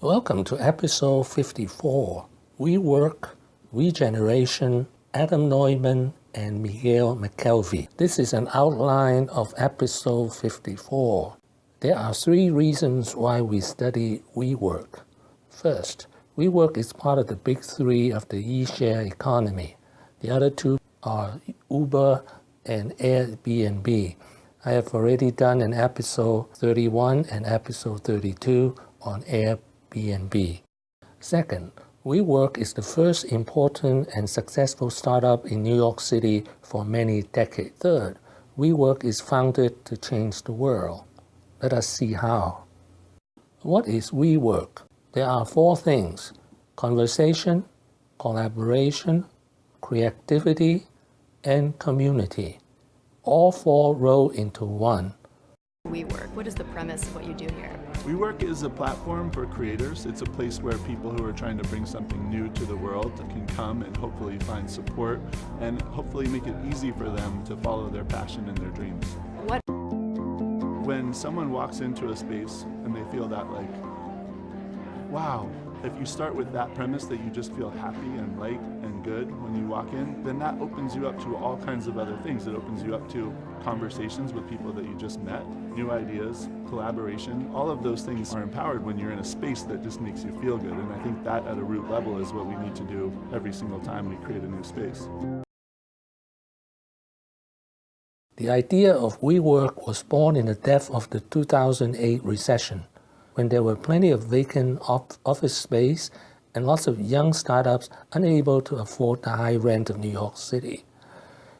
Welcome to episode 54, WeWork, WeGeneration, Adam Neumann and Miguel McKelvey. This is an outline of episode 54. There are three reasons why we study WeWork. First, WeWork is part of the big three of the eShare economy. The other two are Uber and AirBNB. I have already done an episode 31 and episode 32 on AirBNB. Second, WeWork is the first important and successful startup in New York City for many decades. Third, WeWork is founded to change the world. Let us see how. What is WeWork? There are four things: conversation, collaboration, creativity, and community. All four roll into one. WeWork, what is the premise of what you do here? WeWork is a platform for creators. It's a place where people who are trying to bring something new to the world can come and hopefully find support and hopefully make it easy for them to follow their passion and their dreams. What? When someone walks into a space and they feel that wow, if you start with that premise that you just feel happy and light and good when you walk in, then that opens you up to all kinds of other things. It opens you up to conversations with people that you just met, new ideas, collaboration. All of those things are empowered when you're in a space that just makes you feel good. And I think that at a root level is what we need to do every single time we create a new space. The idea of WeWork was born in the depth of the 2008 recession, when there were plenty of vacant office space and lots of young startups unable to afford the high rent of New York City.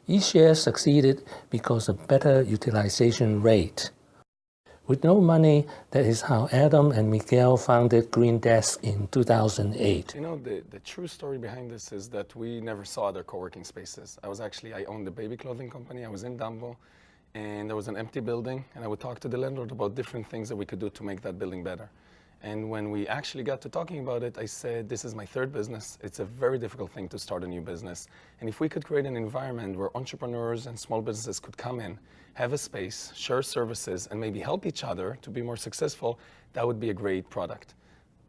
eShare succeeded because of better utilization rate. With no money, that is how Adam and Miguel founded Green Desk in 2008. You know, the true story behind this is that we never saw other co-working spaces. I owned a baby clothing company. I was in Dumbo, and there was an empty building, and I would talk to the landlord about different things that we could do to make that building better. And when we actually got to talking about it, I said, this is my third business. It's a very difficult thing to start a new business. And if we could create an environment where entrepreneurs and small businesses could come in, have a space, share services, and maybe help each other to be more successful, that would be a great product.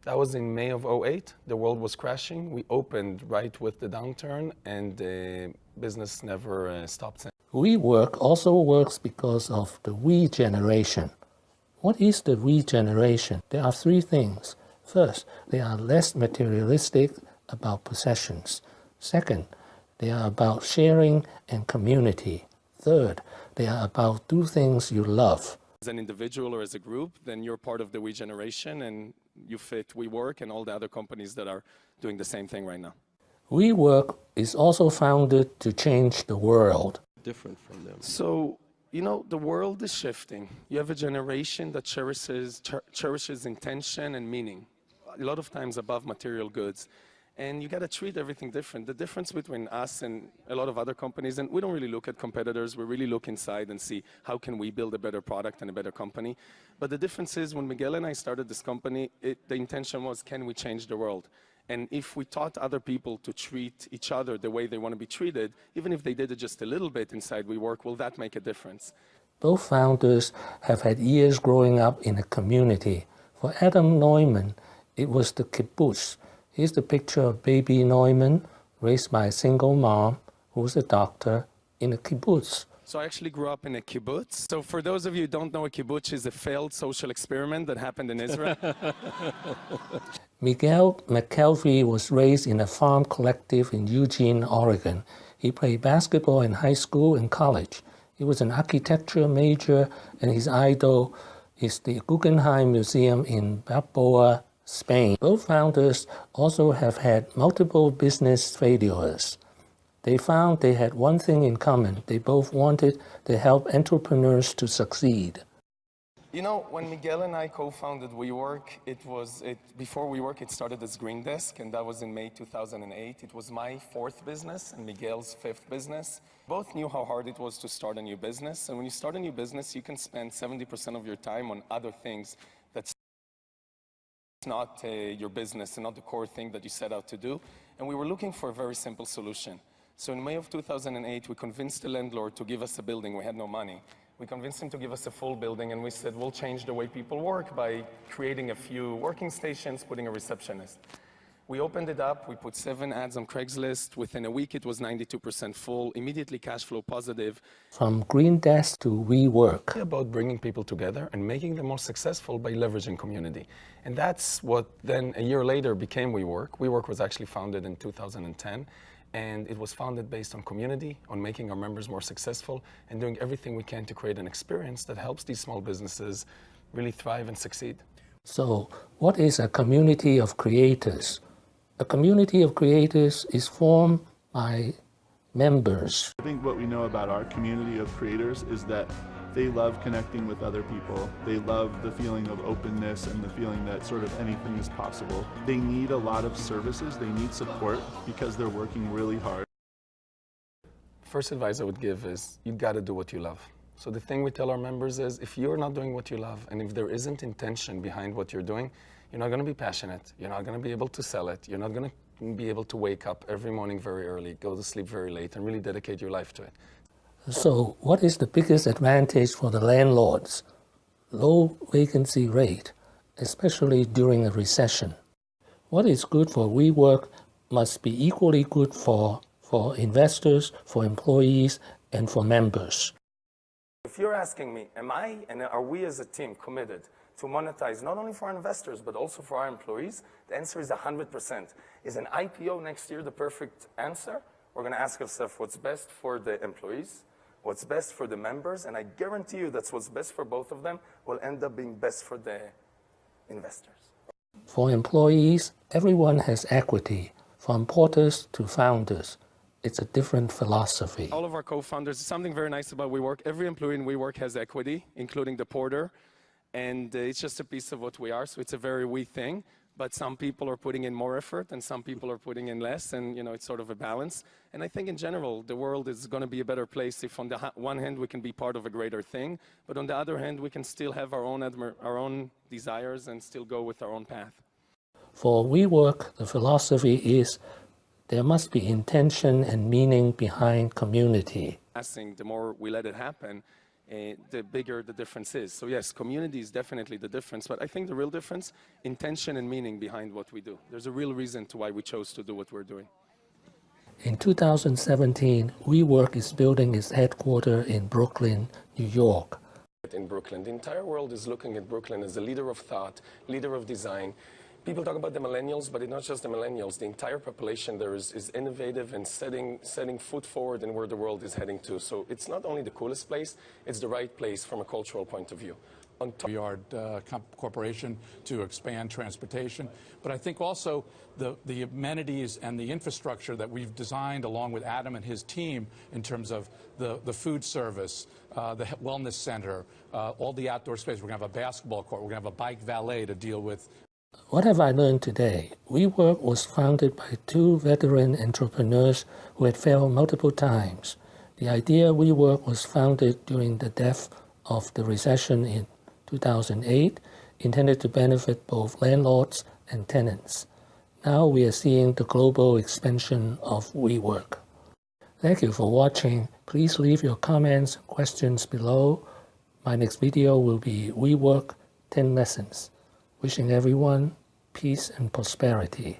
That was in May of 2008. The world was crashing. We opened right with the downturn, and the business never stopped since. WeWork also works because of the We generation. What is the We generation? There are three things. First, they are less materialistic about possessions. Second, they are about sharing and community. Third, they are about do things you love. As an individual or as a group, then you're part of the We generation, and you fit WeWork and all the other companies that are doing the same thing right now. WeWork is also founded to change the world. Different from them. So, you know, the world is shifting. You have a generation that cherishes intention and meaning, a lot of times above material goods. And you got to treat everything different. The difference between us and a lot of other companies, and we don't really look at competitors, we really look inside and see how can we build a better product and a better company. But the difference is when Miguel and I started this company, the intention was, can we change the world? And if we taught other people to treat each other the way they want to be treated, even if they did it just a little bit inside WeWork, will that make a difference? Both founders have had years growing up in a community. For Adam Neumann, it was the kibbutz. Here's the picture of baby Neumann, raised by a single mom who was a doctor in a kibbutz. So I actually grew up in a kibbutz. So for those of you who don't know, a kibbutz is a failed social experiment that happened in Israel. Miguel McKelvey was raised in a farm collective in Eugene, Oregon. He played basketball in high school and college. He was an architecture major, and his idol is the Guggenheim Museum in Balboa, Spain. Both founders also have had multiple business failures. They found they had one thing in common. They both wanted to help entrepreneurs to succeed. You know, when Miguel and I co-founded WeWork, before WeWork, it started as Green Desk, and that was in May 2008. It was my fourth business and Miguel's fifth business. Both knew how hard it was to start a new business, and when you start a new business, you can spend 70% of your time on other things that's not your business and not the core thing that you set out to do. And we were looking for a very simple solution. So in May of 2008, we convinced the landlord to give us a building. We had no money. We convinced him to give us a full building, and we said, we'll change the way people work by creating a few working stations, putting a receptionist. We opened it up, we put 7 ads on Craigslist. Within a week, it was 92% full, immediately cash flow positive. From Green Desk to WeWork. About bringing people together and making them more successful by leveraging community. And that's what then a year later became WeWork. WeWork was actually founded in 2010. And it was founded based on community, on making our members more successful, and doing everything we can to create an experience that helps these small businesses really thrive and succeed. So, what is a community of creators? A community of creators is formed by members. I think what we know about our community of creators is that they love connecting with other people. They love the feeling of openness and the feeling that sort of anything is possible. They need a lot of services. They need support because they're working really hard. First advice I would give is you got to do what you love. So the thing we tell our members is if you're not doing what you love and if there isn't intention behind what you're doing, you're not going to be passionate. You're not going to be able to sell it. You're not going to be able to wake up every morning very early, go to sleep very late, and really dedicate your life to it. So, what is the biggest advantage for the landlords? Low vacancy rate, especially during a recession. What is good for WeWork must be equally good for investors, for employees, and for members. If you're asking me, am I and are we as a team committed to monetize not only for our investors but also for our employees, the answer is 100%. Is an IPO next year the perfect answer? We're going to ask ourselves what's best for the employees, what's best for the members, and I guarantee you that's what's best for both of them will end up being best for the investors. For employees, everyone has equity, from porters to founders. It's a different philosophy. All of our co-founders, something very nice about WeWork, every employee in WeWork has equity, including the porter, and it's just a piece of what we are, so it's a very we thing. But some people are putting in more effort and some people are putting in less, and it's sort of a balance. And I think in general, the world is going to be a better place if on the one hand we can be part of a greater thing, but on the other hand we can still have our own desires and still go with our own path. For WeWork, the philosophy is there must be intention and meaning behind community. The more we let it happen, the bigger the difference is. So yes, community is definitely the difference, but I think the real difference, intention and meaning behind what we do. There's a real reason to why we chose to do what we're doing. In 2017, WeWork is building its headquarters in Brooklyn, New York. In Brooklyn, the entire world is looking at Brooklyn as a leader of thought, leader of design. People talk about the millennials, but it's not just the millennials. The entire population there is innovative and setting foot forward in where the world is heading to. So it's not only the coolest place, it's the right place from a cultural point of view. We are a corporation to expand transportation, but I think also the amenities and the infrastructure that we've designed along with Adam and his team in terms of the food service, the wellness center, all the outdoor space. We're going to have a basketball court. We're going to have a bike valet to deal with. What have I learned today? WeWork was founded by 2 veteran entrepreneurs who had failed multiple times. The idea WeWork was founded during the depth of the recession in 2008, intended to benefit both landlords and tenants. Now we are seeing the global expansion of WeWork. Thank you for watching. Please leave your comments and questions below. My next video will be WeWork 10 Lessons. Wishing everyone peace and prosperity.